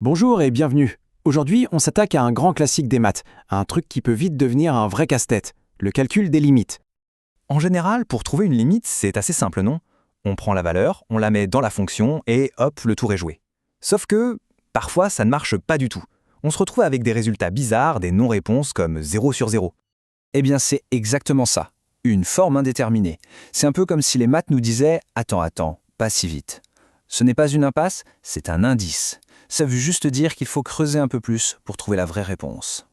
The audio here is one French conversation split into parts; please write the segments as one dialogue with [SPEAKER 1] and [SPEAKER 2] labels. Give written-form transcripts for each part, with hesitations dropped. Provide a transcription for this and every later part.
[SPEAKER 1] Bonjour et bienvenue. Aujourd'hui, on s'attaque à un grand classique des maths, un truc qui peut vite devenir un vrai casse-tête, le calcul des limites.
[SPEAKER 2] En général, pour trouver une limite, c'est assez simple, non? On prend la valeur, on la met dans la fonction et hop, le tour est joué. Sauf que, parfois, ça ne marche pas du tout. On se retrouve avec des résultats bizarres, des non-réponses comme 0 sur 0.
[SPEAKER 3] Eh bien, c'est exactement ça. Une forme indéterminée. C'est un peu comme si les maths nous disaient « Attends, pas si vite ». Ce n'est pas une impasse, c'est un indice. Ça veut juste dire qu'il faut creuser un peu plus pour trouver la vraie réponse.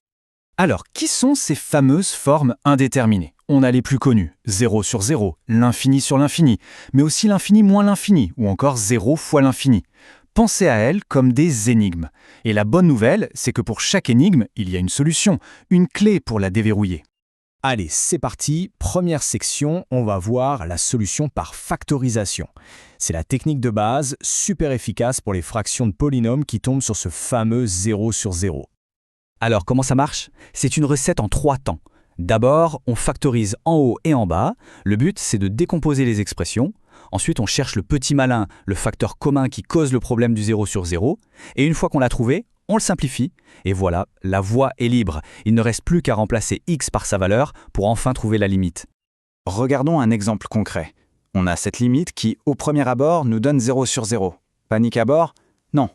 [SPEAKER 4] Alors, qui sont ces fameuses formes indéterminées? On a les plus connues, 0 sur 0, l'infini sur l'infini, mais aussi l'infini moins l'infini, ou encore 0 fois l'infini. Pensez à elles comme des énigmes. Et la bonne nouvelle, c'est que pour chaque énigme, il y a une solution, une clé pour la déverrouiller.
[SPEAKER 5] Allez, c'est parti. Première section, on va voir la solution par factorisation. C'est la technique de base, super efficace pour les fractions de polynômes qui tombent sur ce fameux 0 sur 0.
[SPEAKER 3] Alors, comment ça marche? C'est une recette en 3 temps. D'abord, on factorise en haut et en bas. Le but, c'est de décomposer les expressions. Ensuite, on cherche le petit malin, le facteur commun qui cause le problème du 0 sur 0. Et une fois qu'on l'a trouvé, on le simplifie. Et voilà, la voie est libre. Il ne reste plus qu'à remplacer x par sa valeur pour enfin trouver la limite.
[SPEAKER 2] Regardons un exemple concret. On a cette limite qui, au premier abord, nous donne 0 sur 0. Panique à bord? Non.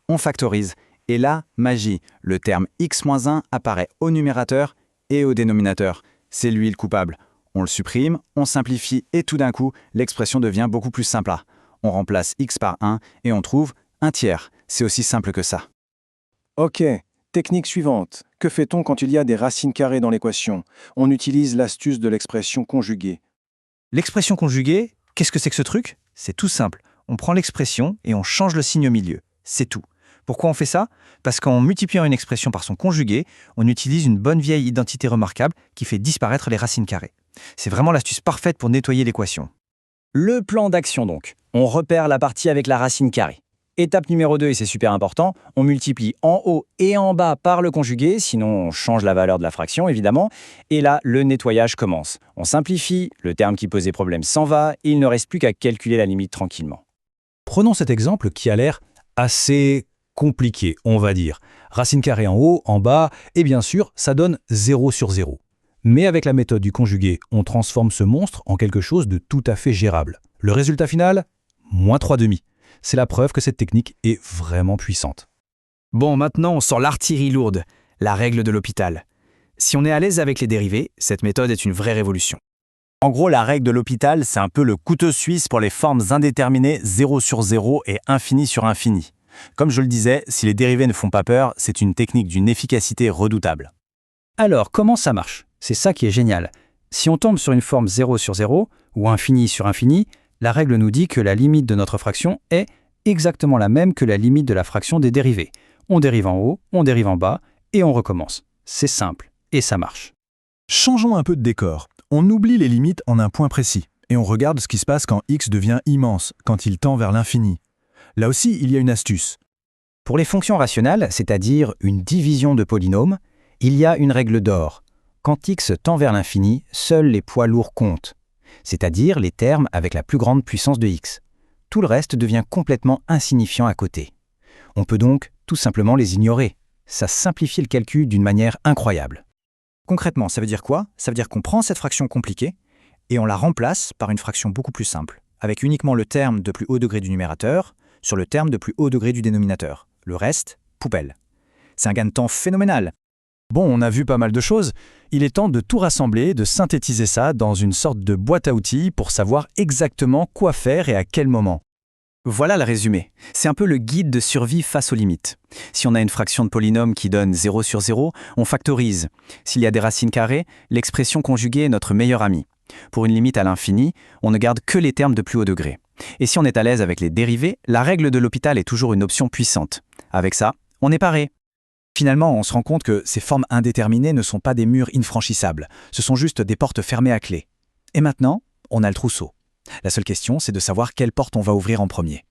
[SPEAKER 2] On factorise. Et là, magie, le terme x-1 apparaît au numérateur et au dénominateur. C'est lui le coupable. On le supprime, on simplifie et tout d'un coup, l'expression devient beaucoup plus simple. On remplace x par 1 et on trouve 1/3. C'est aussi simple que ça.
[SPEAKER 6] Ok, technique suivante. Que fait-on quand il y a des racines carrées dans l'équation? On utilise l'astuce de l'expression conjuguée.
[SPEAKER 3] L'expression conjuguée, qu'est-ce que c'est que ce truc? C'est tout simple. On prend l'expression et on change le signe au milieu. C'est tout. Pourquoi on fait ça? Parce qu'en multipliant une expression par son conjugué, on utilise une bonne vieille identité remarquable qui fait disparaître les racines carrées. C'est vraiment l'astuce parfaite pour nettoyer l'équation.
[SPEAKER 7] Le plan d'action donc. On repère la partie avec la racine carrée. Étape numéro 2, et c'est super important, on multiplie en haut et en bas par le conjugué, sinon on change la valeur de la fraction évidemment. Et là, le nettoyage commence. On simplifie, le terme qui posait problème s'en va, et il ne reste plus qu'à calculer la limite tranquillement.
[SPEAKER 5] Prenons cet exemple qui a l'air assez compliqué, on va dire. Racine carrée en haut, en bas, et bien sûr, ça donne 0 sur 0. Mais avec la méthode du conjugué, on transforme ce monstre en quelque chose de tout à fait gérable. Le résultat final? Moins 3/2. C'est la preuve que cette technique est vraiment puissante.
[SPEAKER 3] Bon, maintenant on sort l'artillerie lourde, la règle de l'hôpital. Si on est à l'aise avec les dérivés, cette méthode est une vraie révolution.
[SPEAKER 2] En gros, la règle de l'hôpital, c'est un peu le couteau suisse pour les formes indéterminées 0 sur 0 et infini sur infini. Comme je le disais, si les dérivés ne font pas peur, c'est une technique d'une efficacité redoutable.
[SPEAKER 7] Alors, comment ça marche? C'est ça qui est génial. Si on tombe sur une forme 0 sur 0, ou infini sur infini, la règle nous dit que la limite de notre fraction est exactement la même que la limite de la fraction des dérivés. On dérive en haut, on dérive en bas, et on recommence. C'est simple, et ça marche.
[SPEAKER 4] Changeons un peu de décor. On oublie les limites en un point précis, et on regarde ce qui se passe quand x devient immense, quand il tend vers l'infini. Là aussi, il y a une astuce.
[SPEAKER 7] Pour les fonctions rationnelles, c'est-à-dire une division de polynômes, il y a une règle d'or. Quand x tend vers l'infini, seuls les poids lourds comptent, c'est-à-dire les termes avec la plus grande puissance de x. Tout le reste devient complètement insignifiant à côté. On peut donc tout simplement les ignorer. Ça simplifie le calcul d'une manière incroyable.
[SPEAKER 3] Concrètement, ça veut dire quoi? Ça veut dire qu'on prend cette fraction compliquée et on la remplace par une fraction beaucoup plus simple, avec uniquement le terme de plus haut degré du numérateur sur le terme de plus haut degré du dénominateur. Le reste, poubelle. C'est un gain de temps phénoménal.
[SPEAKER 5] Bon, on a vu pas mal de choses. Il est temps de tout rassembler, de synthétiser ça dans une sorte de boîte à outils pour savoir exactement quoi faire et à quel moment.
[SPEAKER 3] Voilà le résumé. C'est un peu le guide de survie face aux limites. Si on a une fraction de polynôme qui donne 0 sur 0, on factorise. S'il y a des racines carrées, l'expression conjuguée est notre meilleur ami. Pour une limite à l'infini, on ne garde que les termes de plus haut degré. Et si on est à l'aise avec les dérivés, la règle de l'hôpital est toujours une option puissante. Avec ça, on est paré. Finalement, on se rend compte que ces formes indéterminées ne sont pas des murs infranchissables. Ce sont juste des portes fermées à clé. Et maintenant, on a le trousseau. La seule question, c'est de savoir quelle porte on va ouvrir en premier.